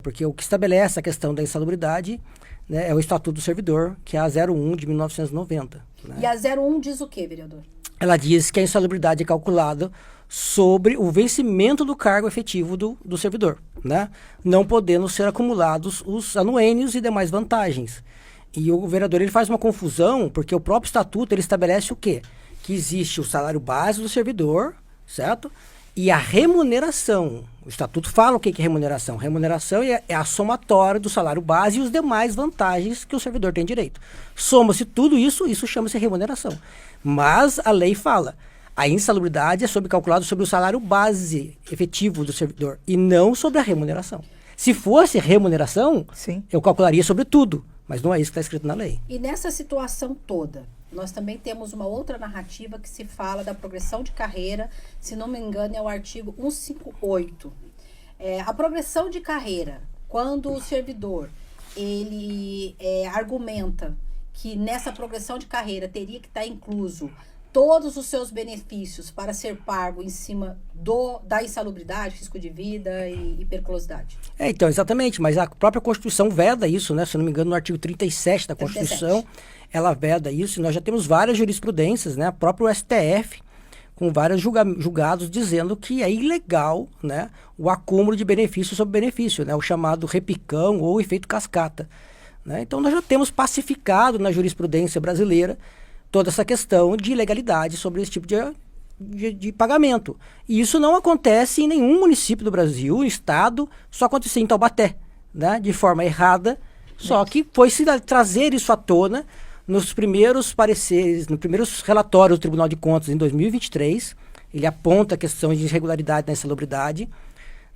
Porque o que estabelece a questão da insalubridade, né, é o Estatuto do Servidor, que é a 01 de 1990. Né? E a 01 diz o quê, vereador? Ela diz que a insalubridade é calculada sobre o vencimento do cargo efetivo do servidor, né? Não podendo ser acumulados os anuênios e demais vantagens. E o vereador ele faz uma confusão, porque o próprio estatuto ele estabelece o quê? Que existe o salário base do servidor, certo? E a remuneração. O estatuto fala o que é remuneração. Remuneração é a somatória do salário base e os demais vantagens que o servidor tem direito. Soma-se tudo isso, isso chama-se remuneração. Mas a lei fala, a insalubridade é calculada sobre o salário base efetivo do servidor e não sobre a remuneração. Se fosse remuneração, sim, eu calcularia sobre tudo, mas não é isso que está escrito na lei. E nessa situação toda, nós também temos uma outra narrativa que se fala da progressão de carreira, se não me engano é o artigo 158. A progressão de carreira, quando o servidor ele argumenta que nessa progressão de carreira teria que estar incluso todos os seus benefícios para ser pago em cima da insalubridade, risco de vida e hiperculosidade. Então, exatamente, mas a própria Constituição veda isso, né? Se não me engano, no artigo 37 da Constituição, 37. Ela veda isso, e nós já temos várias jurisprudências, né? O próprio STF, com vários julgados dizendo que é ilegal, né, o acúmulo de benefício sobre benefício, né? O chamado repicão ou efeito cascata. Né? Então, nós já temos pacificado na jurisprudência brasileira toda essa questão de ilegalidade sobre esse tipo de pagamento. E isso não acontece em nenhum município do Brasil, estado, só acontecia em Taubaté, né? De forma errada, só que foi-se trazer isso à tona nos primeiros pareceres, nos primeiros relatórios do Tribunal de Contas em 2023, ele aponta a questão de irregularidade na insalubridade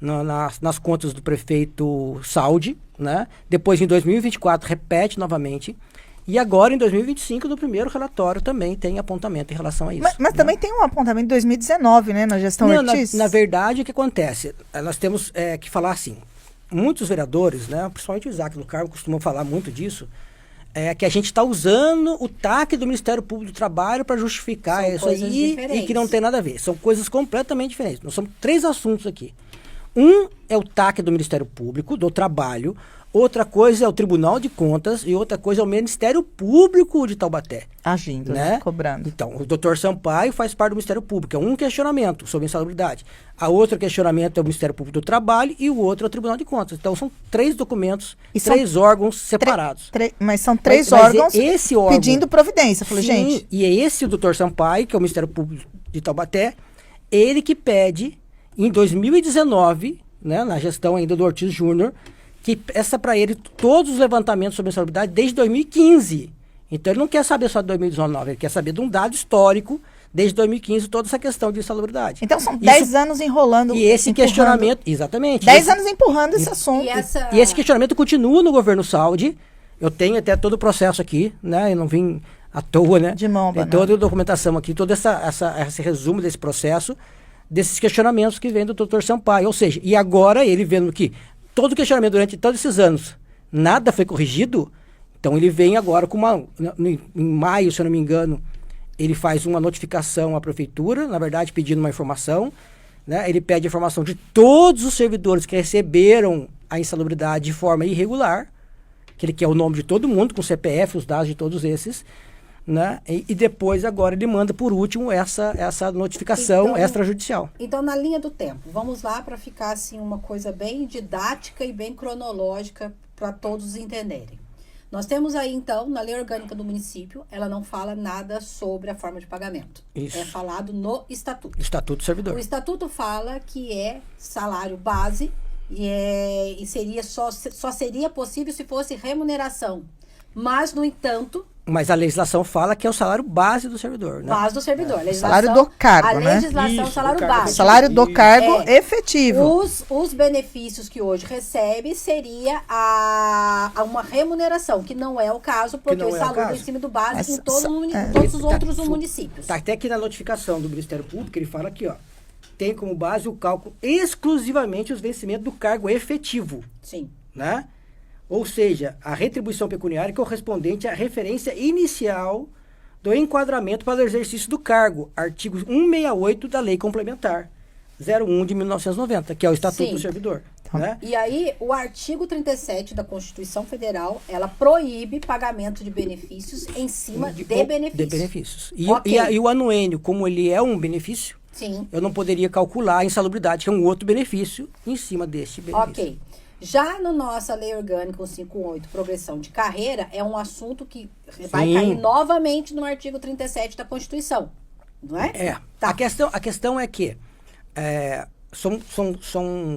nas contas do prefeito Saldi, né? Depois em 2024 repete novamente. E agora, em 2025, no primeiro relatório, também tem apontamento em relação a isso. Mas né? Também tem um apontamento em 2019, né, na gestão Ortiz? Na verdade, o que acontece? Nós temos que falar assim, muitos vereadores, né, principalmente o Isaac do Carmo, costumam falar muito disso, que a gente está usando o TAC do Ministério Público do Trabalho para justificar isso aí e que não tem nada a ver. São coisas completamente diferentes. Nós somos 3 assuntos aqui. Um é o TAC do Ministério Público, do Trabalho. Outra coisa é o Tribunal de Contas e outra coisa é o Ministério Público de Taubaté. Agindo, né? Cobrando. Então, o Dr. Sampaio faz parte do Ministério Público. É um questionamento sobre insalubridade. A outro questionamento é o Ministério Público do Trabalho e o outro é o Tribunal de Contas. Então, são 3 documentos, 3 órgãos separados. Mas são 3 órgãos esse órgão, pedindo providência. Falei, sim, gente... E é esse o Dr. Sampaio, que é o Ministério Público de Taubaté, ele que pede, em 2019, né, na gestão ainda do Ortiz Júnior, que peça para ele todos os levantamentos sobre insalubridade desde 2015. Então, ele não quer saber só de 2019, ele quer saber de um dado histórico, desde 2015, toda essa questão de insalubridade. Então, são 10 anos enrolando. E esse questionamento, exatamente. 10 anos empurrando esse assunto. E esse questionamento continua no governo Saldi. Eu tenho até todo o processo aqui, né? Eu não vim à toa, né? De mão, tem toda a documentação aqui, todo esse resumo desse processo, desses questionamentos que vem do Dr. Sampaio. Ou seja, e agora ele vendo que todo o questionamento durante todos esses anos, nada foi corrigido, então ele vem agora com em maio, se eu não me engano, ele faz uma notificação à prefeitura, na verdade pedindo uma informação, né? Ele pede informação de todos os servidores que receberam a insalubridade de forma irregular, que ele quer o nome de todo mundo, com o CPF, os dados de todos esses, né? E depois agora ele manda por último essa notificação extrajudicial. Então, na linha do tempo, vamos lá para ficar assim uma coisa bem didática e bem cronológica para todos entenderem. Nós temos aí então, na lei orgânica do município, ela não fala nada sobre a forma de pagamento. Isso. É falado no estatuto. Estatuto do servidor. O estatuto fala que é salário base e seria só seria possível se fosse remuneração. Mas, no entanto... Mas a legislação fala que é o salário base do servidor, né? Base do servidor. Salário do cargo, né? A legislação, salário base. Salário do cargo efetivo. Os benefícios que hoje recebe seria uma remuneração, que não é o caso, porque o salário em cima do base em todos os outros municípios. Tá até aqui na notificação do Ministério Público, ele fala aqui, ó, tem como base o cálculo exclusivamente os vencimentos do cargo efetivo. Sim. Né? Ou seja, a retribuição pecuniária correspondente à referência inicial do enquadramento para o exercício do cargo, artigo 168 da Lei Complementar 01 de 1990, que é o Estatuto do Servidor. Né? E aí, o artigo 37 da Constituição Federal, ela proíbe pagamento de benefícios em cima de benefícios. De benefícios. Ok. E o anuênio, como ele é um benefício, Sim. eu não poderia calcular a insalubridade, que é um outro benefício, em cima deste benefício. Ok. Já na nossa lei orgânica 158, progressão de carreira, é um assunto que vai cair novamente no artigo 37 da Constituição. Não é? É. Tá. A questão é que são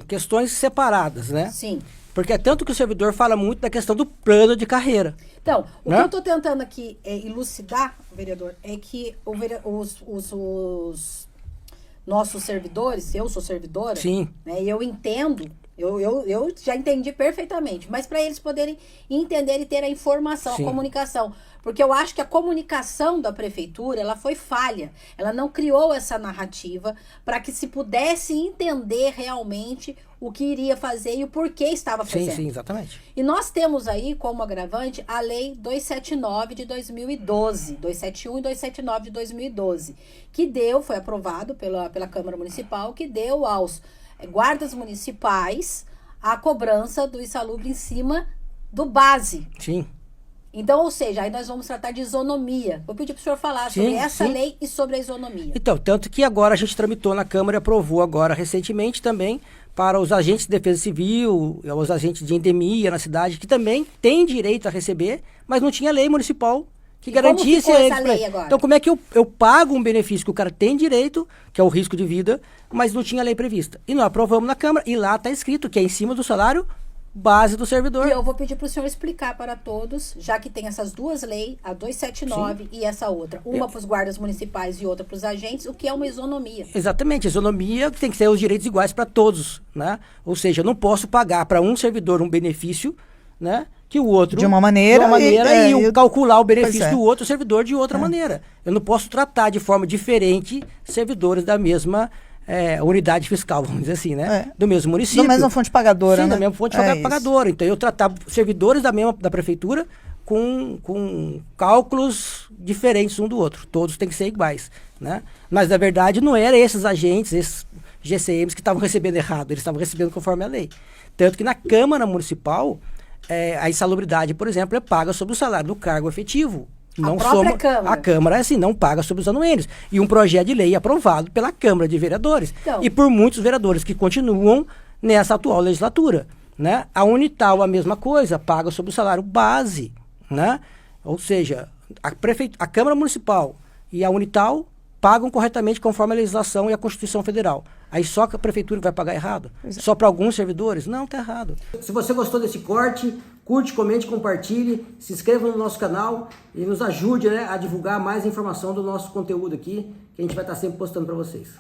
questões separadas, né? Sim. Porque é tanto que o servidor fala muito da questão do plano de carreira. Então, o né? que eu estou tentando aqui elucidar, vereador, é que os nossos servidores, eu sou servidora, Sim. né, e eu entendo, eu já entendi perfeitamente, mas para eles poderem entender e ter a informação, Sim. a comunicação. Porque eu acho que a comunicação da prefeitura, ela foi falha. Ela não criou essa narrativa para que se pudesse entender realmente o que iria fazer e o porquê estava fazendo. Sim, exatamente. E nós temos aí como agravante a Lei 279 de 2012, 271 e 279 de 2012, que foi aprovado pela Câmara Municipal, que deu aos guardas municipais a cobrança do insalubre em cima do base. Sim. Então, ou seja, aí nós vamos tratar de isonomia. Vou pedir para o senhor falar sobre essa lei e sobre a isonomia. Então, tanto que agora a gente tramitou na Câmara e aprovou agora recentemente também para os agentes de defesa civil, os agentes de endemia na cidade, que também têm direito a receber, mas não tinha lei municipal que garantisse a eles. Então, como é que eu pago um benefício que o cara tem direito, que é o risco de vida, mas não tinha lei prevista? E nós aprovamos na Câmara e lá está escrito que é em cima do salário base do servidor. E eu vou pedir para o senhor explicar para todos, já que tem essas duas leis, a 279 e essa outra. Uma para os guardas municipais e outra para os agentes, o que é uma isonomia. Exatamente, isonomia tem que ser os direitos iguais para todos, né? Ou seja, eu não posso pagar para um servidor um benefício, né? Que o outro... De uma maneira e calcular o benefício do outro servidor de outra maneira. Eu não posso tratar de forma diferente servidores da mesma... unidade fiscal, vamos dizer assim, né? Do mesmo município. Da mesma fonte pagadora, Sim, né? da mesma fonte pagadora. Então, eu tratava servidores da prefeitura com cálculos diferentes um do outro. Todos têm que ser iguais, né? Mas, na verdade, não eram esses agentes, esses GCMs que estavam recebendo errado. Eles estavam recebendo conforme a lei. Tanto que na Câmara Municipal, a insalubridade, por exemplo, é paga sobre o salário do cargo efetivo. Não Câmara. A Câmara, assim, não paga sobre os anuênios. E um projeto de lei aprovado pela Câmara de Vereadores. Então, e por muitos vereadores que continuam nessa atual legislatura. Né? A Unital, a mesma coisa, paga sobre o salário base. Né? Ou seja, a Câmara Municipal e a Unital pagam corretamente conforme a legislação e a Constituição Federal. Aí só que a prefeitura vai pagar errado? Só para alguns servidores? Não, tá errado. Se você gostou desse corte, curte, comente, compartilhe, se inscreva no nosso canal e nos ajude, né, a divulgar mais informação do nosso conteúdo aqui, que a gente vai estar sempre postando para vocês.